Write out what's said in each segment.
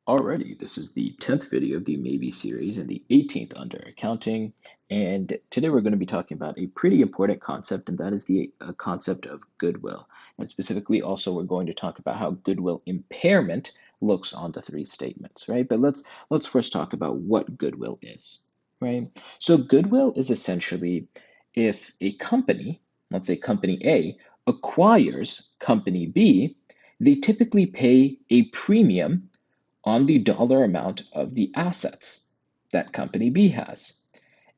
Alrighty, this is the 10th video of the Maybe series and the 18th under accounting. And today we're going to be talking about a pretty important concept, and that is the concept of goodwill. And specifically, also, we're going to talk about how goodwill impairment looks on the three statements, right? But let's first talk about what goodwill is, right? So goodwill is essentially if a company, let's say company A, acquires company B, they typically pay a premium on the dollar amount of the assets that company B has.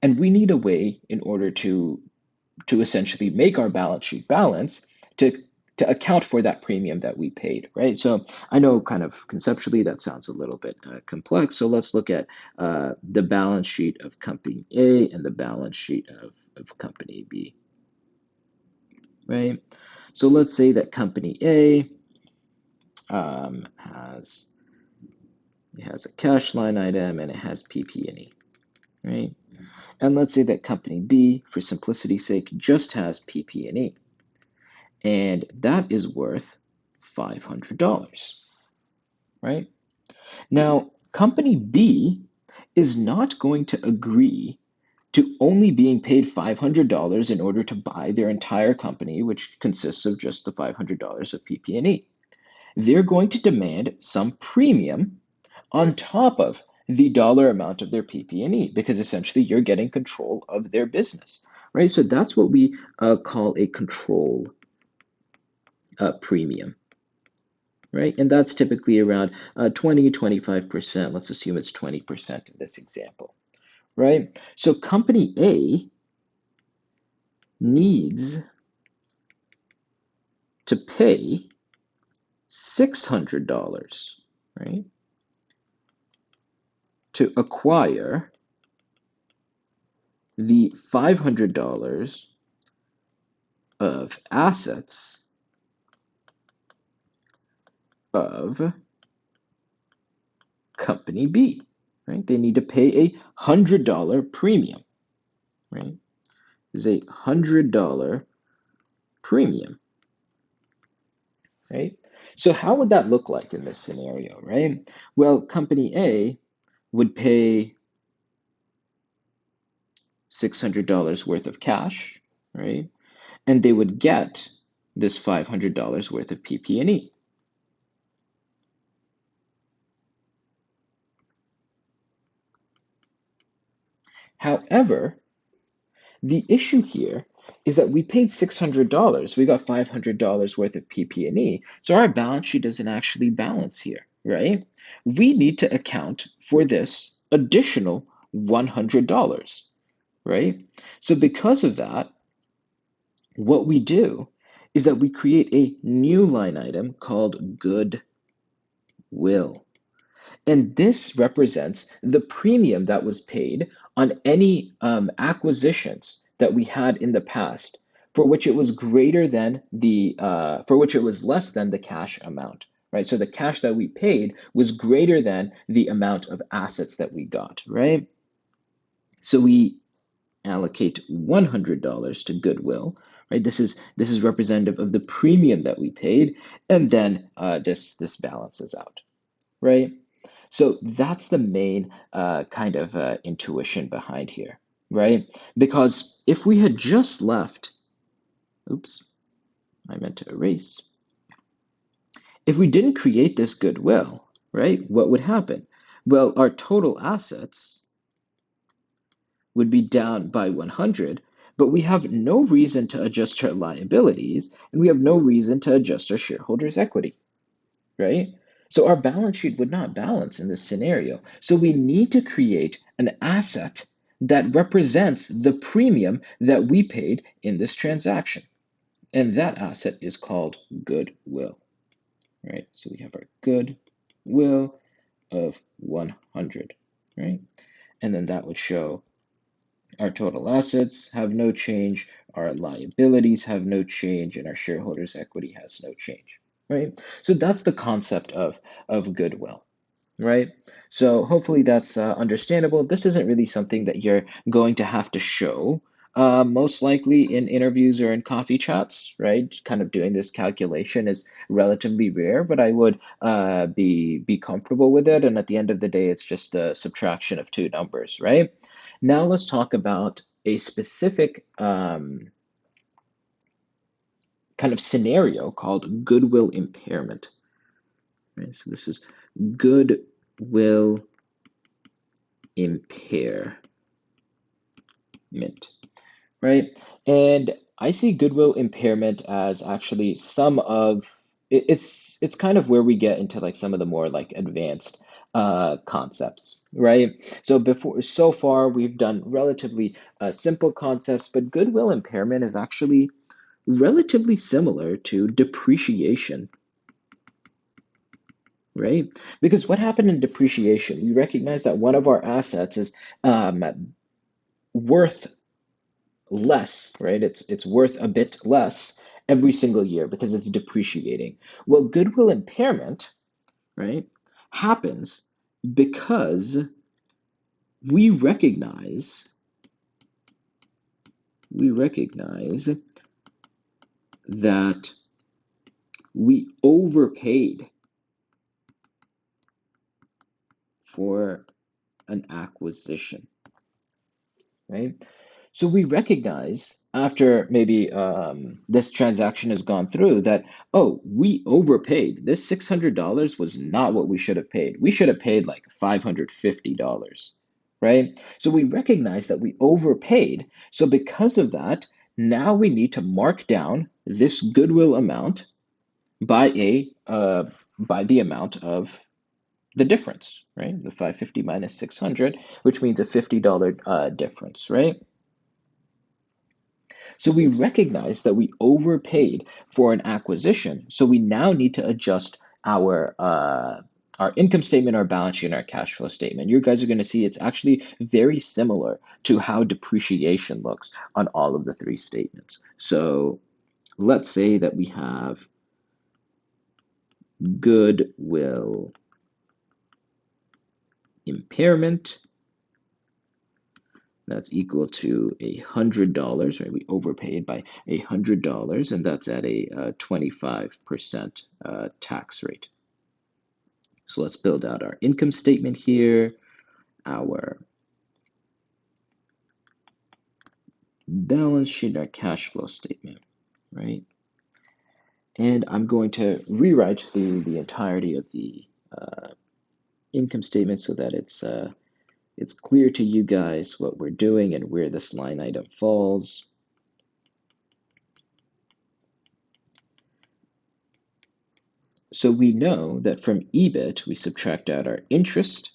And we need a way in order to essentially make our balance sheet balance to account for that premium that we paid, right? So I know kind of conceptually that sounds a little bit complex. So let's look at the balance sheet of company A and the balance sheet of company B, right? So let's say that company A has it has a cash line item and it has PP&E, right? And let's say that company B, for simplicity's sake, just has PP&E, and that is worth $500, right? Now, company B is not going to agree to only being paid $500 in order to buy their entire company, which consists of just the $500 of PP&E. They're going to demand some premium on top of the dollar amount of their PP&E, because essentially you're getting control of their business, right? So that's what we call a control premium, right? And that's typically around 20, 25%. Let's assume it's 20% in this example, right? So company A needs to pay $600, right, to acquire the $500 of assets of company B, right? They need to pay a $100 premium, right? Is a $100 premium, right? So how would that look like in this scenario, right? Well, company A would pay $600 worth of cash, right? And they would get this $500 worth of PP&E. However, the issue here is that we paid $600. We got $500 worth of PP&E. So our balance sheet doesn't actually balance here, right? We need to account for this additional $100, right? So because of that, what we do is that we create a new line item called goodwill. And this represents the premium that was paid on any acquisitions that we had in the past, for which it was greater than for which it was less than the cash amount, right? So the cash that we paid was greater than the amount of assets that we got, right? So we allocate $100 to goodwill, right? This is representative of the premium that we paid, and then this balances out, right? So that's the main kind of intuition behind here, right? Because if we had just left, oops, I meant to erase. If we didn't create this goodwill, right, what would happen? Well, our total assets would be down by 100, but we have no reason to adjust our liabilities, and we have no reason to adjust our shareholders' equity, right? So our balance sheet would not balance in this scenario. So we need to create an asset that represents the premium that we paid in this transaction. And that asset is called goodwill, right? So we have our goodwill of 100, right? And then that would show our total assets have no change, our liabilities have no change, and our shareholders' equity has no change, right? So that's the concept of goodwill, right? So hopefully that's understandable. This isn't really something that you're going to have to show Most likely in interviews or in coffee chats, right? Kind of doing this calculation is relatively rare, but I would be comfortable with it. And at the end of the day, it's just a subtraction of two numbers, right? Now let's talk about a specific kind of scenario called goodwill impairment. Right? So this is goodwill impairment, right? And I see goodwill impairment as actually some of it's kind of where we get into like some of the more like advanced concepts, right? So far we've done relatively simple concepts, but goodwill impairment is actually relatively similar to depreciation, right? Because what happened in depreciation, we recognize that one of our assets is worth less, right? It's worth a bit less every single year because it's depreciating. Well, goodwill impairment, right, happens because we recognize we recognize that we overpaid for an acquisition, right? So we recognize after maybe this transaction has gone through that, oh, we overpaid. This $600 was not what we should have paid. We should have paid like $550, right? So we recognize that we overpaid. So because of that, now we need to mark down this goodwill amount by by the amount of the difference, right? The 550 minus 600, which means a $50 difference, right? So we recognize that we overpaid for an acquisition. So we now need to adjust our income statement, our balance sheet, and our cash flow statement. You guys are going to see it's actually very similar to how depreciation looks on all of the three statements. So let's say that we have goodwill impairment. That's equal to $100, right? We overpaid by $100, and that's at a 25% tax rate. So let's build out our income statement here, our balance sheet, our cash flow statement, right? And I'm going to rewrite the entirety of the income statement so that it's clear to you guys what we're doing and where this line item falls. So we know that from EBIT, we subtract out our interest,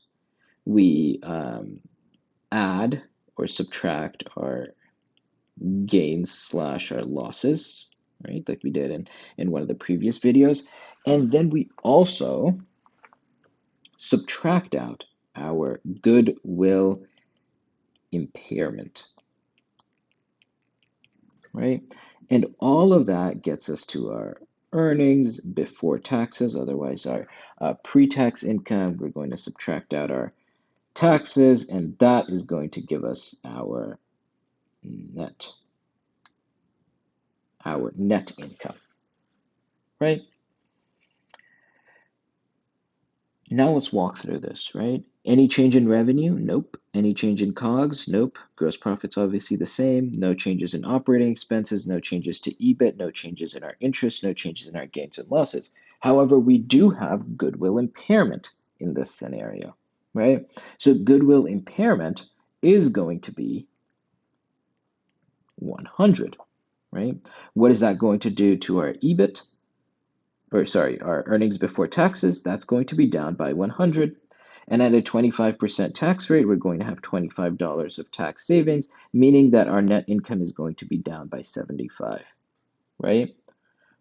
we add or subtract our gains slash our losses, right? Like we did in one of the previous videos. And then we also subtract out our goodwill impairment, right? And all of that gets us to our earnings before taxes, otherwise our pre-tax income. We're going to subtract out our taxes, and that is going to give us our net income, right? Now let's walk through this, right? Any change in revenue? Nope. Any change in COGS? Nope. Gross profit's obviously the same. No changes in operating expenses, no changes to EBIT, no changes in our interest, no changes in our gains and losses. However, we do have goodwill impairment in this scenario, right? So goodwill impairment is going to be 100, right? What is that going to do to our EBIT? Or sorry, our earnings before taxes? That's going to be down by 100. And at a 25% tax rate, we're going to have $25 of tax savings, meaning that our net income is going to be down by 75, right?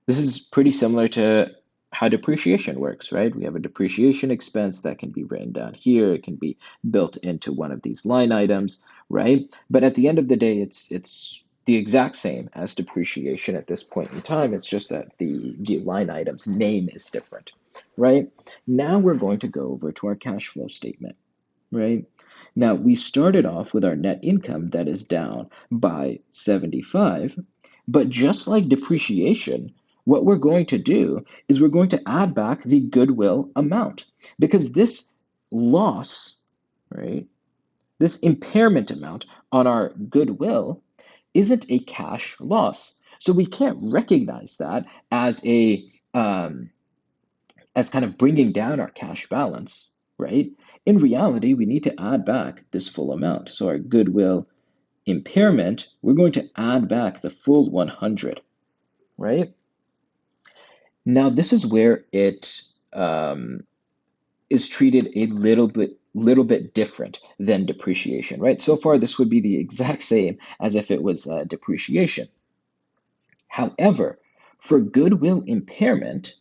This is pretty similar to how depreciation works, right? We have a depreciation expense that can be written down here. It can be built into one of these line items, right? But at the end of the day, it's the exact same as depreciation at this point in time. It's just that the line item's name is different, right? Now we're going to go over to our cash flow statement, right? Now, we started off with our net income that is down by 75, but just like depreciation, what we're going to do is we're going to add back the goodwill amount because this loss, right, this impairment amount on our goodwill isn't a cash loss. So we can't recognize that as a as kind of bringing down our cash balance, right? In reality, we need to add back this full amount. So our goodwill impairment, we're going to add back the full 100, right? Now, this is where it is treated a little bit different than depreciation, right? So far, this would be the exact same as if it was depreciation. However, for goodwill impairment,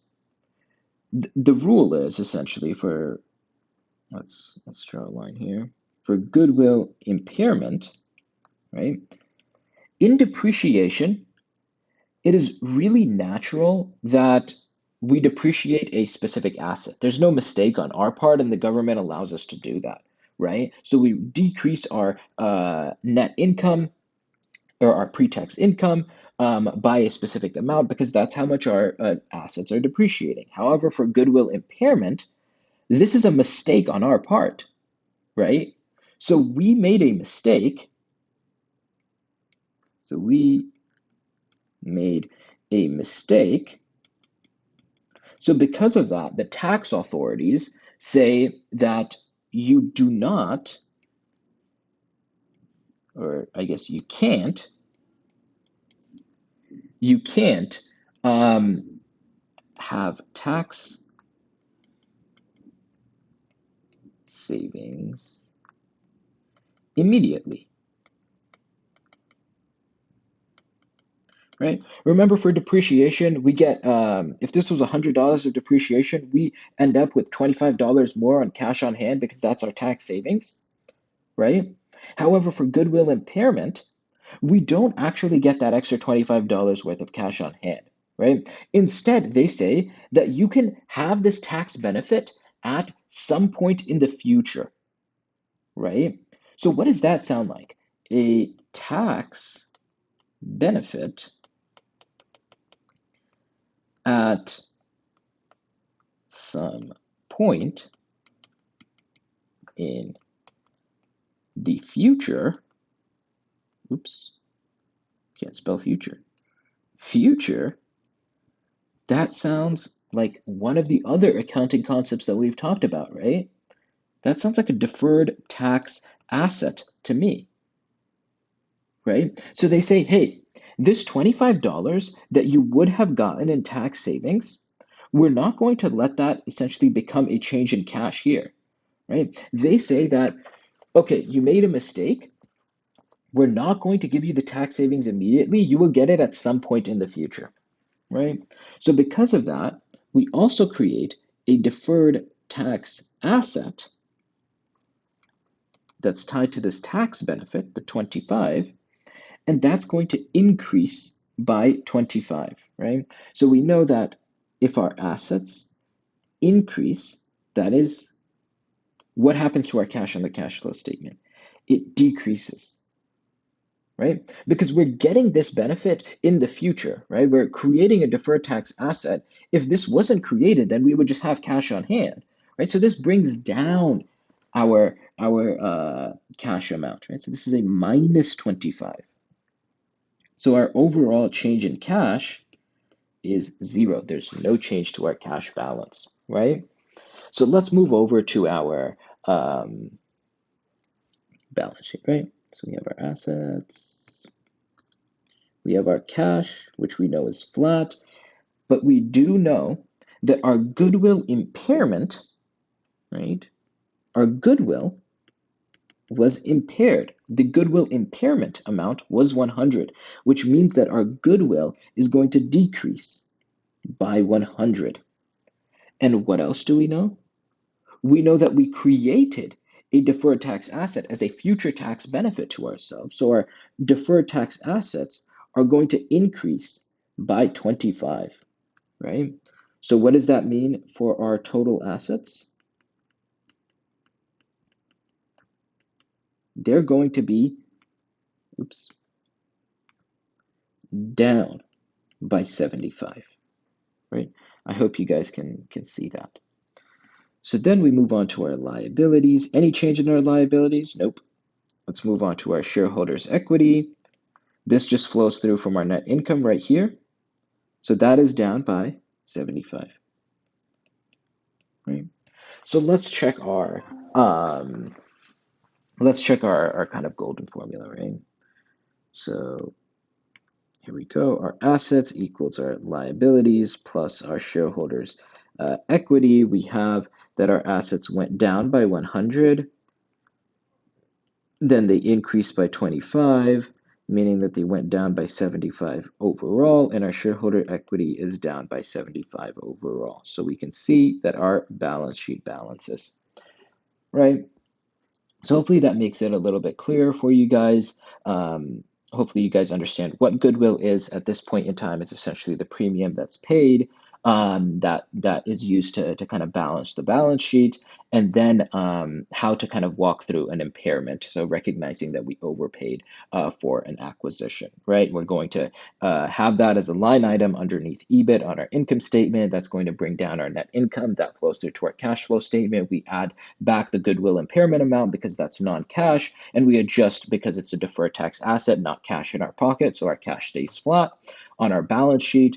the rule is essentially for let's draw a line here. For goodwill impairment, right? In depreciation, it is really natural that we depreciate a specific asset. There's no mistake on our part, and the government allows us to do that, right? So we decrease our net income or our pre-tax income by a specific amount because that's how much our assets are depreciating. However, for goodwill impairment, this is a mistake on our part, right? So we made a mistake. So we made a mistake. So because of that, the tax authorities say that you do not, or I guess you can't have tax savings immediately, right? Remember, for depreciation, we get, if this was $100 of depreciation, we end up with $25 more on cash on hand because that's our tax savings, right? However, for goodwill impairment, we don't actually get that extra $25 worth of cash on hand, right? Instead, they say that you can have this tax benefit at some point in the future, right? So what does that sound like? A tax benefit at some point in the future. Oops, can't spell future. Future, that sounds like one of the other accounting concepts that we've talked about, right? That sounds like a deferred tax asset to me, right? So they say, hey, this $25 that you would have gotten in tax savings, we're not going to let that essentially become a change in cash here, right? They say that, okay, you made a mistake. We're not going to give you the tax savings immediately. You will get it at some point in the future, right? So because of that, we also create a deferred tax asset that's tied to this tax benefit, the 25, and that's going to increase by 25, right? So we know that if our assets increase, that is what happens to our cash on the cash flow statement. It decreases, right? Because we're getting this benefit in the future, right? We're creating a deferred tax asset. If this wasn't created, then we would just have cash on hand, right? So this brings down our cash amount, right? So this is a minus 25. So our overall change in cash is 0. There's no change to our cash balance, right? So let's move over to our balance sheet, right? So we have our assets, we have our cash, which we know is flat, but we do know that our goodwill impairment, right? Our goodwill was impaired. The goodwill impairment amount was 100, which means that our goodwill is going to decrease by 100. And what else do we know? We know that we created a deferred tax asset as a future tax benefit to ourselves. So our deferred tax assets are going to increase by 25, right? So what does that mean for our total assets? they're going to be, oops, down by 75, right? I hope you guys can see that. So then we move on to our liabilities. Any change in our liabilities? Nope. Let's move on to our shareholders' equity. This just flows through from our net income right here. So that is down by 75, right? So let's check our kind of golden formula, right? So here we go. Our assets equals our liabilities plus our shareholders' equity. We have that our assets went down by 100, then they increased by 25, meaning that they went down by 75 overall, and our shareholder equity is down by 75 overall. So we can see that our balance sheet balances, right? So hopefully that makes it a little bit clearer for you guys. Hopefully you guys understand what goodwill is at this point in time. It's essentially the premium that's paid, that is used to kind of balance the balance sheet, and then how to kind of walk through an impairment. So recognizing that we overpaid for an acquisition, right? We're going to have that as a line item underneath EBIT on our income statement. That's going to bring down our net income. That flows through to our cash flow statement. We add back the goodwill impairment amount because that's non-cash, and we adjust because it's a deferred tax asset, not cash in our pocket, so our cash stays flat. On our balance sheet,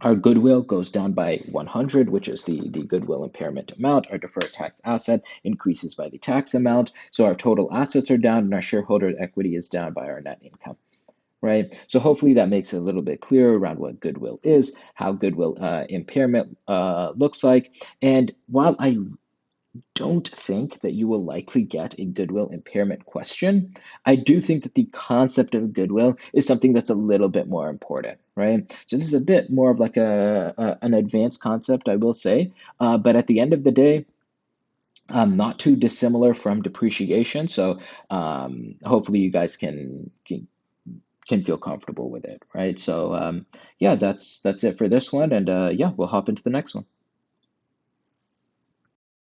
our goodwill goes down by 100, which is the goodwill impairment amount. Our deferred tax asset increases by the tax amount, so our total assets are down, and our shareholder equity is down by our net income, right? So hopefully that makes it a little bit clearer around what goodwill is, how goodwill impairment looks like. And while I don't think that you will likely get a goodwill impairment question, I do think that the concept of goodwill is something that's a little bit more important, right? So this is a bit more of like an advanced concept, I will say, but at the end of the day, not too dissimilar from depreciation. So hopefully you guys can feel comfortable with it, right? So yeah, that's it for this one, and yeah, we'll hop into the next one.